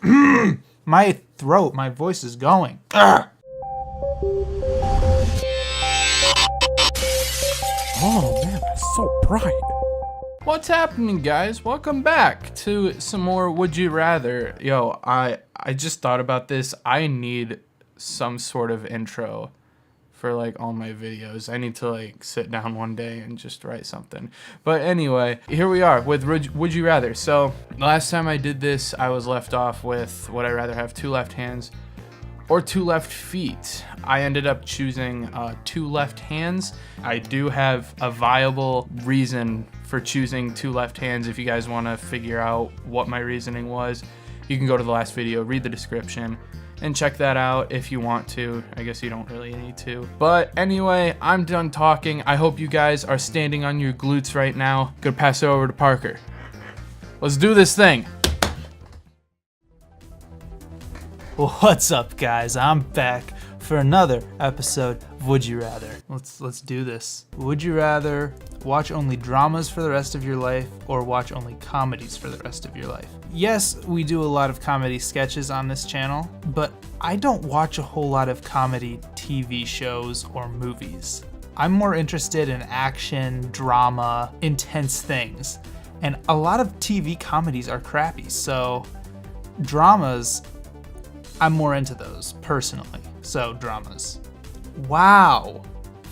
My throat, my voice is going. Ugh. Oh man, that's so bright. What's happening, guys? Welcome back to some more Would You Rather. Yo, I just thought about this. I need some sort of intro for like all my videos. I need to like sit down one day and just write something. But anyway, here we are with Would You Rather. So last time I did this, I was left off with would I rather have 2 left hands or 2 left feet. I ended up choosing 2 left hands. I do have a viable reason for choosing 2 left hands. If you guys want to figure out what my reasoning was, you can go to the last video, read the description, and check that out if you want to. I guess you don't really need to. But anyway, I'm done talking. I hope you guys are standing on your glutes right now. Gonna pass it over to Parker. Let's do this thing. What's up, guys? I'm back for another episode of Would You Rather. Let's do this. Would you rather watch only dramas for the rest of your life or watch only comedies for the rest of your life? Yes, we do a lot of comedy sketches on this channel, but I don't watch a whole lot of comedy TV shows or movies. I'm more interested in action, drama, intense things. And a lot of TV comedies are crappy, so dramas, I'm more into those, personally. So, dramas. Wow,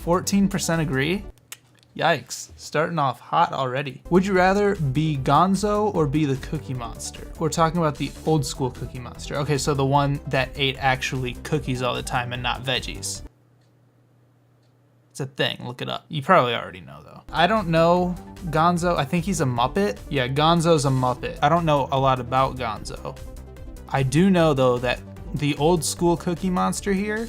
14% agree? Yikes, starting off hot already. Would you rather be Gonzo or be the Cookie Monster? We're talking about the old school Cookie Monster. Okay, so the one that ate actually cookies all the time and not veggies. It's a thing, look it up. You probably already know though. I don't know Gonzo, I think he's a Muppet. Yeah, Gonzo's a Muppet. I don't know a lot about Gonzo. I do know though that the old school Cookie Monster here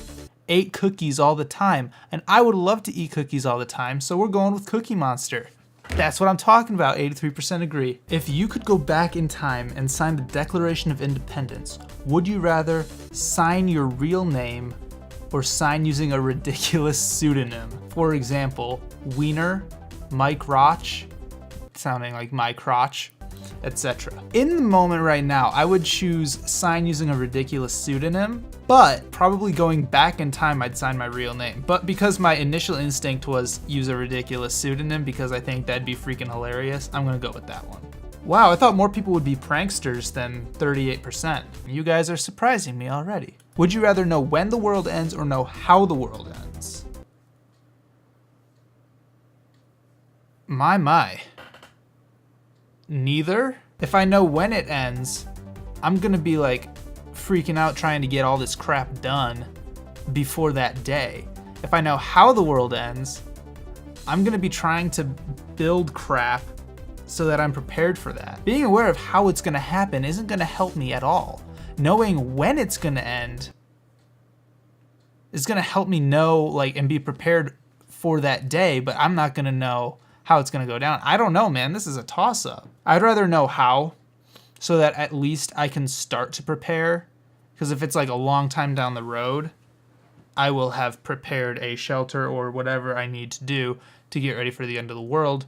ate cookies all the time, and I would love to eat cookies all the time, so we're going with Cookie Monster. That's what I'm talking about, 83% agree. If you could go back in time and sign the Declaration of Independence, would you rather sign your real name or sign using a ridiculous pseudonym? For example, Wiener, Mike Roch, sounding like my crotch, etc. In the moment right now, I would choose sign using a ridiculous pseudonym, but probably going back in time, I'd sign my real name. But because my initial instinct was use a ridiculous pseudonym because I think that'd be freaking hilarious, I'm gonna go with that one. Wow, I thought more people would be pranksters than 38%. You guys are surprising me already. Would you rather know when the world ends or know how the world ends? My. Neither. If I know when it ends, I'm gonna be like freaking out trying to get all this crap done before that day. If I know how the world ends, I'm gonna be trying to build crap so that I'm prepared for that. Being aware of how it's gonna happen isn't gonna help me at all. Knowing when it's gonna end is gonna help me know, like, and be prepared for that day, but I'm not gonna know how it's gonna go down. I don't know, man, this is a toss-up. I'd rather know how, so that at least I can start to prepare, because if it's like a long time down the road, I will have prepared a shelter or whatever I need to do to get ready for the end of the world.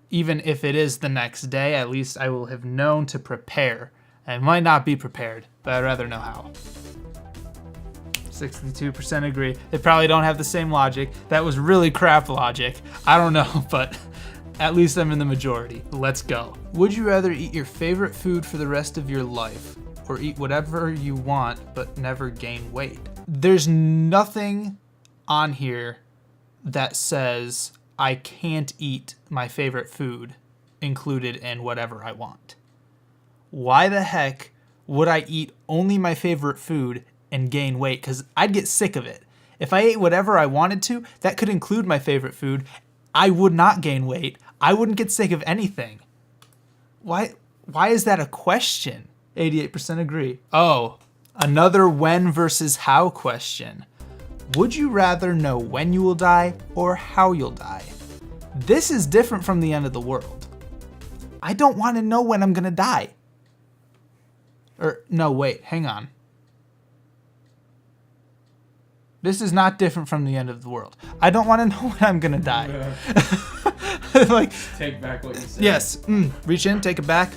Even if it is the next day, at least I will have known to prepare. I might not be prepared, but I'd rather know how. 62% agree. They probably don't have the same logic. That was really crap logic. I don't know, but at least I'm in the majority. Let's go. Would you rather eat your favorite food for the rest of your life or eat whatever you want but never gain weight? There's nothing on here that says I can't eat my favorite food included in whatever I want. Why the heck would I eat only my favorite food and gain weight? Because I'd get sick of it. If I ate whatever I wanted to, that could include my favorite food. I would not gain weight. I wouldn't get sick of anything. Why is that a question? 88% agree. Oh, another when versus how question. Would you rather know when you will die or how you'll die? This is different from the end of the world. I don't want to know when I'm gonna die. Or, no, wait, hang on. This is not different from the end of the world. I don't want to know when I'm gonna die. Yeah. Like, take back what you said. Yes, reach in, take it back.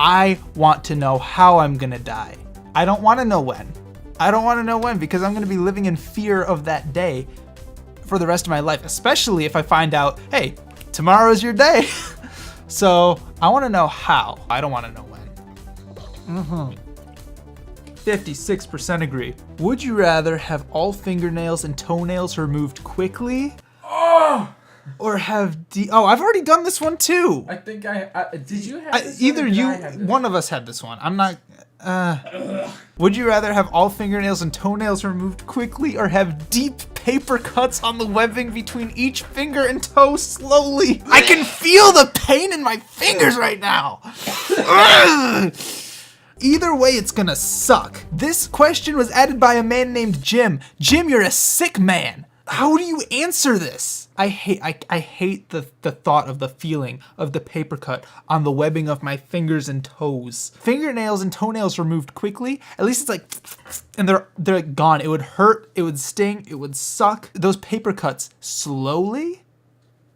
I want to know how I'm gonna die. I don't want to know when. I don't want to know when because I'm gonna be living in fear of that day for the rest of my life, especially if I find out, hey, tomorrow's your day. So I want to know how. I don't want to know when. 56% agree. Would you rather have all fingernails and toenails removed quickly? Oh! Or have I've already done this one too. I think did you have this Either one or did you, I have this one of us had this one. I'm not. Would you rather have all fingernails and toenails removed quickly or have deep paper cuts on the webbing between each finger and toe slowly? I can feel the pain in my fingers right now. Either way, it's gonna suck. This question was added by a man named Jim. Jim, you're a sick man. How do you answer this? I hate the thought of the feeling of the paper cut on the webbing of my fingers and toes. Fingernails and toenails removed quickly, at least it's like, and they're gone. It would hurt, it would sting, it would suck. Those paper cuts slowly?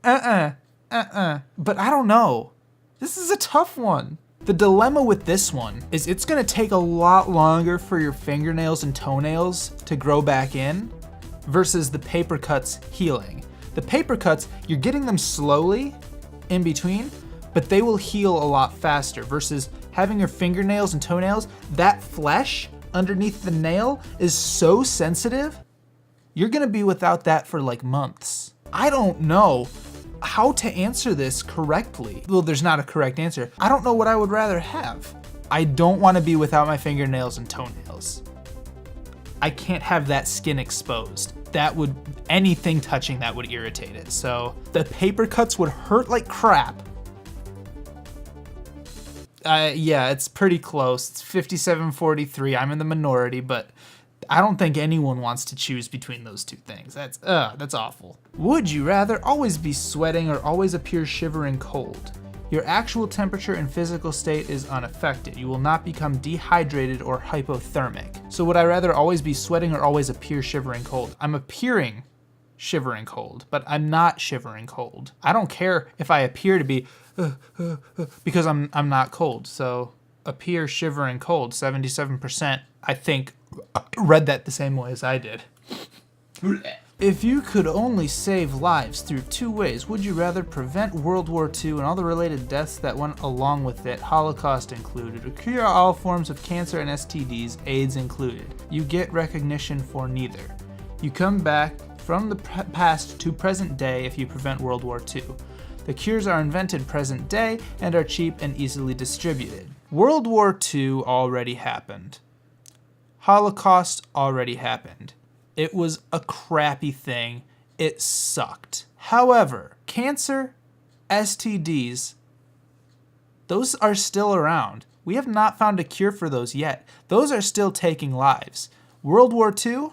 But I don't know. This is a tough one. The dilemma with this one is it's gonna take a lot longer for your fingernails and toenails to grow back in versus the paper cuts healing. The paper cuts, you're getting them slowly in between, but they will heal a lot faster versus having your fingernails and toenails, that flesh underneath the nail is so sensitive, you're gonna be without that for like months. I don't know how to answer this correctly. Well, there's not a correct answer. I don't know what I would rather have. I don't wanna be without my fingernails and toenails. I can't have that skin exposed. Anything touching that would irritate it. So the paper cuts would hurt like crap. Yeah, it's pretty close. It's 57-43. I'm in the minority, but I don't think anyone wants to choose between those two things. That's awful. Would you rather always be sweating or always appear shivering cold? Your actual temperature and physical state is unaffected. You will not become dehydrated or hypothermic. So would I rather always be sweating or always appear shivering cold? I'm appearing shivering cold, but I'm not shivering cold. I don't care if I appear to be because I'm not cold. So appear shivering cold, 77%, I think read that the same way as I did. If you could only save lives through two ways, would you rather prevent World War II and all the related deaths that went along with it, Holocaust included, or cure all forms of cancer and STDs, AIDS included? You get recognition for neither. You come back from the past to present day if you prevent World War II. The cures are invented present day and are cheap and easily distributed. World War II already happened. Holocaust already happened. It was a crappy thing. It sucked. However, cancer, STDs, those are still around. We have not found a cure for those yet. Those are still taking lives. World War II,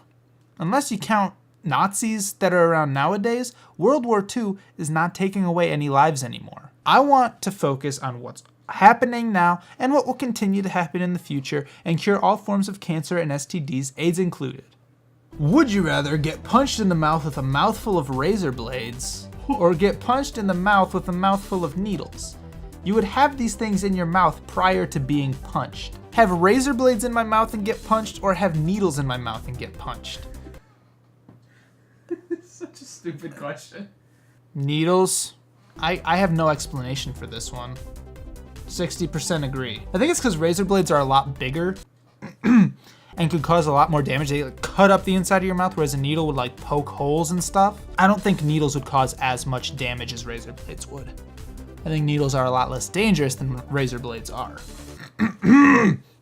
unless you count Nazis that are around nowadays, World War II is not taking away any lives anymore. I want to focus on what's happening now and what will continue to happen in the future and cure all forms of cancer and STDs, AIDS included. Would you rather get punched in the mouth with a mouthful of razor blades or get punched in the mouth with a mouthful of needles? You would have these things in your mouth prior to being punched. Have razor blades in my mouth and get punched or have needles in my mouth and get punched? Such a stupid question. Needles? I have no explanation for this one. 60% agree. I think it's because razor blades are a lot bigger and could cause a lot more damage. They like, cut up the inside of your mouth, whereas a needle would like poke holes and stuff. I don't think needles would cause as much damage as razor blades would. I think needles are a lot less dangerous than razor blades are.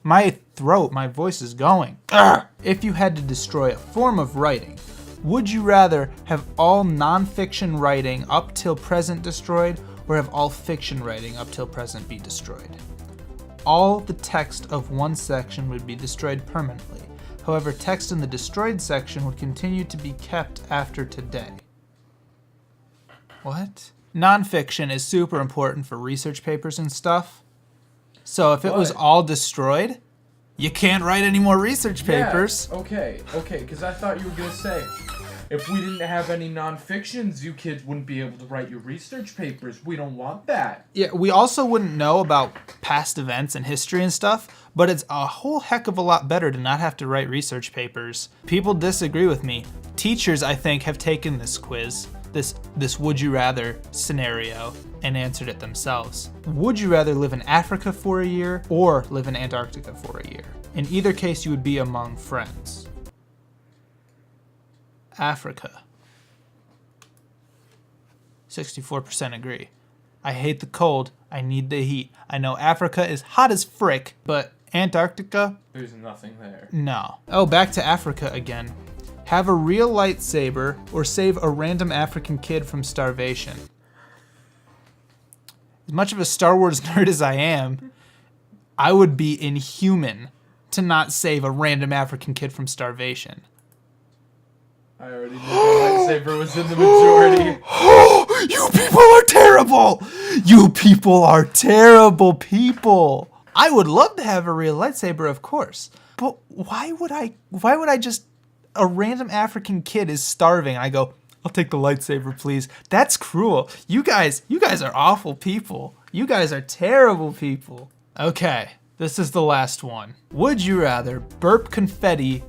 My throat, my voice is going. Urgh. If you had to destroy a form of writing, would you rather have all non-fiction writing up till present destroyed or have all fiction writing up till present be destroyed? All the text of one section would be destroyed permanently. However, text in the destroyed section would continue to be kept after today. What? Nonfiction is super important for research papers and stuff. So if it was all destroyed, you can't write any more research papers. Yeah, okay, because I thought you were gonna say If we didn't have any non-fictions, you kids wouldn't be able to write your research papers. We don't want that. Yeah, we also wouldn't know about past events and history and stuff, but it's a whole heck of a lot better to not have to write research papers. People disagree with me. Teachers, I think, have taken this quiz, this would you rather scenario, and answered it themselves. Would you rather live in Africa for a year or live in Antarctica for a year? In either case, you would be among friends. Africa. 64% agree. I hate the cold. I need the heat. I know Africa is hot as frick, but Antarctica? There's nothing there. No. Oh, back to Africa again. Have a real lightsaber or save a random African kid from starvation. As much of a Star Wars nerd as I am, I would be inhuman to not save a random African kid from starvation. I already knew the lightsaber was in the majority. You people are terrible! You people are terrible people! I would love to have a real lightsaber, of course. But why would I just, a random African kid is starving and I go, I'll take the lightsaber, please. That's cruel. You guys are awful people. You guys are terrible people. Okay, this is the last one. Would you rather burp confetti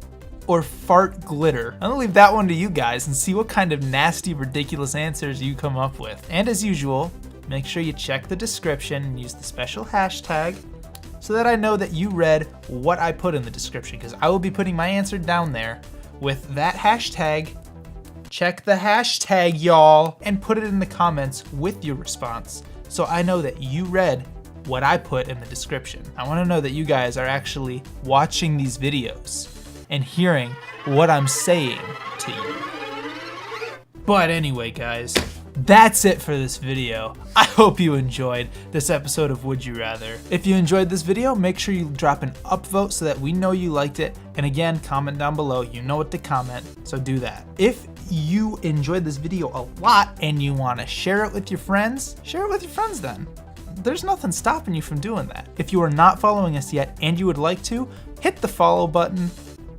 or fart glitter? I'm gonna leave that one to you guys and see what kind of nasty, ridiculous answers you come up with. And as usual, make sure you check the description and use the special hashtag so that I know that you read what I put in the description, because I will be putting my answer down there with that hashtag. Check the hashtag, y'all, and put it in the comments with your response so I know that you read what I put in the description. I wanna know that you guys are actually watching these videos and hearing what I'm saying to you. But anyway, guys, that's it for this video. I hope you enjoyed this episode of Would You Rather. If you enjoyed this video, make sure you drop an upvote so that we know you liked it. And again, comment down below. You know what to comment, so do that. If you enjoyed this video a lot and you want to share it with your friends, share it with your friends then. There's nothing stopping you from doing that. If you are not following us yet and you would like to, hit the follow button.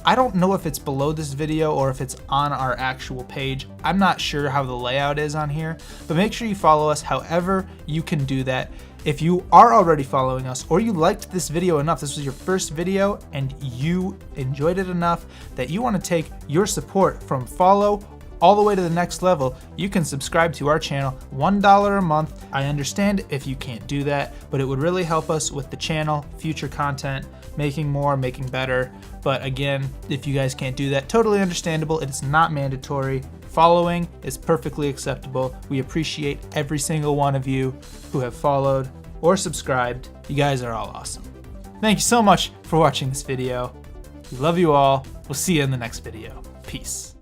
I don't know if it's below this video or if it's on our actual page. I'm not sure how the layout is on here, but make sure you follow us however you can do that. If you are already following us or you liked this video enough, this was your first video and you enjoyed it enough that you want to take your support from follow all the way to the next level, you can subscribe to our channel, $1 a month. I understand if you can't do that, but it would really help us with the channel, future content, making more, making better. But again, if you guys can't do that, totally understandable. It is not mandatory. Following is perfectly acceptable. We appreciate every single one of you who have followed or subscribed. You guys are all awesome. Thank you so much for watching this video. We love you all. We'll see you in the next video. Peace.